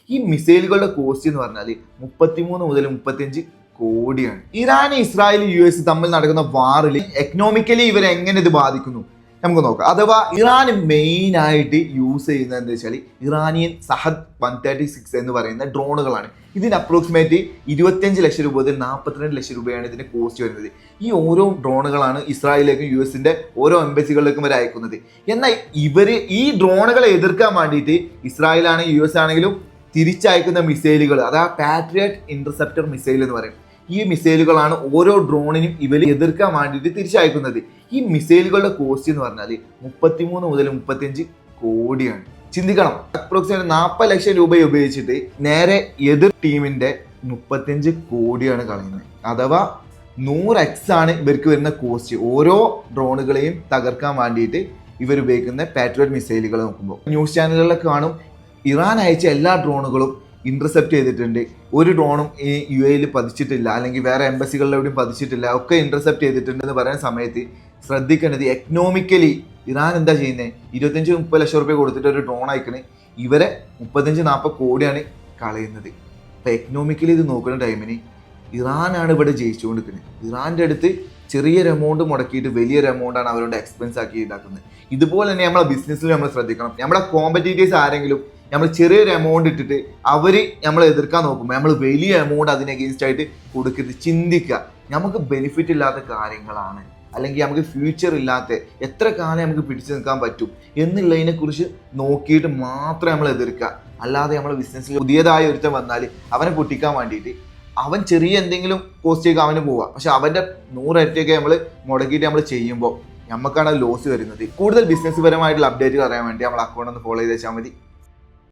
ഈ മിസൈലുകളുടെ കോസ്റ്റ് എന്ന് പറഞ്ഞാൽ 33 മുതൽ 35 കോടിയാണ്. ഇറാൻ, ഇസ്രായേൽ, US തമ്മിൽ നടക്കുന്ന വാറിൽ എക്കണോമിക്കലി ഇവരെ എങ്ങനെ ഇത് ബാധിക്കുന്നു നമുക്ക് നോക്കാം. അഥവാ ഇറാൻ മെയിൻ ആയിട്ട് യൂസ് ചെയ്യുന്നത് എന്താ വെച്ചാൽ ഇറാനിയൻ സഹദ് 136 എന്ന് പറയുന്ന ഡ്രോണുകളാണ്. ഇതിന് അപ്രോക്സിമേറ്റ് 25 ലക്ഷം രൂപ മുതൽ 42 ലക്ഷം രൂപയാണ് ഇതിന്റെ കോസ്റ്റ് വരുന്നത്. ഈ ഓരോ ഡ്രോണുകളാണ് ഇസ്രായേലിലേക്കും US ഓരോ എംബസികളിലേക്കും വരെ അയക്കുന്നത്. എന്നാൽ ഇവര് ഈ ഡ്രോണുകളെ എതിർക്കാൻ വേണ്ടിയിട്ട് ഇസ്രായേൽ US ആണെങ്കിലും തിരിച്ചയക്കുന്ന മിസൈലുകൾ, അതാ പാട്രിയറ്റ് ഇന്റർസെപ്റ്റർ മിസൈൽ എന്ന് പറയും. ഈ മിസൈലുകളാണ് ഓരോ ഡ്രോണിനും ഇവർ എതിർക്കാൻ വേണ്ടിയിട്ട് തിരിച്ചയക്കുന്നത്. ഈ മിസൈലുകളുടെ കോസ്റ്റ് എന്ന് പറഞ്ഞാൽ 33 മുതൽ 35 കോടിയാണ്. ചിന്തിക്കണം, അപ്രോക്സിമേറ്റ് 40 ലക്ഷം രൂപ ഉപയോഗിച്ചിട്ട് നേരെ എതിർ ടീമിന്റെ 35 കോടിയാണ് കളയുന്നത്. അഥവാ 100x ആണ് ഇവർക്ക് വരുന്ന കോസ്റ്റ്. ഓരോ ഡ്രോണുകളെയും തകർക്കാൻ വേണ്ടിയിട്ട് ഇവർ ഉപയോഗിക്കുന്ന പാട്രിയറ്റ് മിസൈലുകൾ നോക്കുമ്പോൾ ന്യൂസ് ചാനലുകളിലൊക്കെ കാണും ഇറാൻ അയച്ച എല്ലാ ഡ്രോണുകളും ഇന്റർസെപ്റ്റ് ചെയ്തിട്ടുണ്ട്, ഒരു ഡ്രോണും ഈ UAE പതിച്ചിട്ടില്ല, അല്ലെങ്കിൽ വേറെ എംബസികളിലെവിടെയും പതിച്ചിട്ടില്ല, ഒക്കെ ഇന്റർസെപ്റ്റ് ചെയ്തിട്ടുണ്ട് എന്ന് പറയുന്ന സമയത്ത് ശ്രദ്ധിക്കേണ്ടത് എക്കണോമിക്കലി ഇറാൻ എന്താ ചെയ്യുന്നത്? 25-30 ലക്ഷം റുപ്യ കൊടുത്തിട്ട് ഒരു ഡ്രോൺ അയക്കണേ, ഇവരെ 35-40 കോടിയാണ് കളയുന്നത്. അപ്പൊ എക്കണോമിക്കലി ഇത് നോക്കുന്ന ടൈമിന് ഇറാനാണ് ഇവിടെ ജയിച്ചുകൊണ്ടിരിക്കുന്നത്. ഇറാന്റെ അടുത്ത് ചെറിയൊരു എമൗണ്ട് മുടക്കിയിട്ട് വലിയൊരു എമൗണ്ടാണ് അവരുടെ എക്സ്പെൻസ് ആക്കി ഇതാക്കുന്നത്. ഇതുപോലെ തന്നെ നമ്മളെ ബിസിനസ്സിൽ നമ്മൾ ശ്രദ്ധിക്കണം. നമ്മളെ കോമ്പറ്റീറ്റേഴ്സ് ആരെങ്കിലും നമ്മൾ ചെറിയൊരു എമൗണ്ട് ഇട്ടിട്ട് അവർ നമ്മളെ എതിർക്കാൻ നോക്കുമ്പോൾ നമ്മൾ വലിയ എമൗണ്ട് അതിന് അഗെയിൻസ്റ്റ് ആയിട്ട് കൊടുക്കരുത്. ചിന്തിക്കുക, നമുക്ക് ബെനിഫിറ്റ് ഇല്ലാത്ത കാര്യങ്ങളാണ്, അല്ലെങ്കിൽ നമുക്ക് ഫ്യൂച്ചർ ഇല്ലാത്ത എത്ര കാലം നമുക്ക് പിടിച്ചു നിൽക്കാൻ പറ്റും എന്നുള്ളതിനെ കുറിച്ച് നോക്കിയിട്ട് മാത്രം നമ്മൾ എതിർക്കുക. അല്ലാതെ നമ്മളെ ബിസിനസ്സിൽ പുതിയതായ ഒരുത്തൻ വന്നാൽ അവനെ പൊട്ടിക്കാൻ വേണ്ടിയിട്ട് അവൻ ചെറിയ എന്തെങ്കിലും കോസ്റ്റേക്ക് അവന് പോവാം, പക്ഷെ അവൻ്റെ 100 ഇരട്ടിയൊക്കെ നമ്മൾ മുടക്കിയിട്ട് നമ്മൾ ചെയ്യുമ്പോൾ നമുക്കാണ് ലോസ് വരുന്നത്. കൂടുതൽ ബിസിനസ് പരമായിട്ടുള്ള അപ്ഡേറ്റുകൾ അറിയാൻ വേണ്ടി നമ്മൾ അക്കൗണ്ട് ഒന്ന് ഫോളോ ചെയ്ത് വെച്ചാൽ മതി.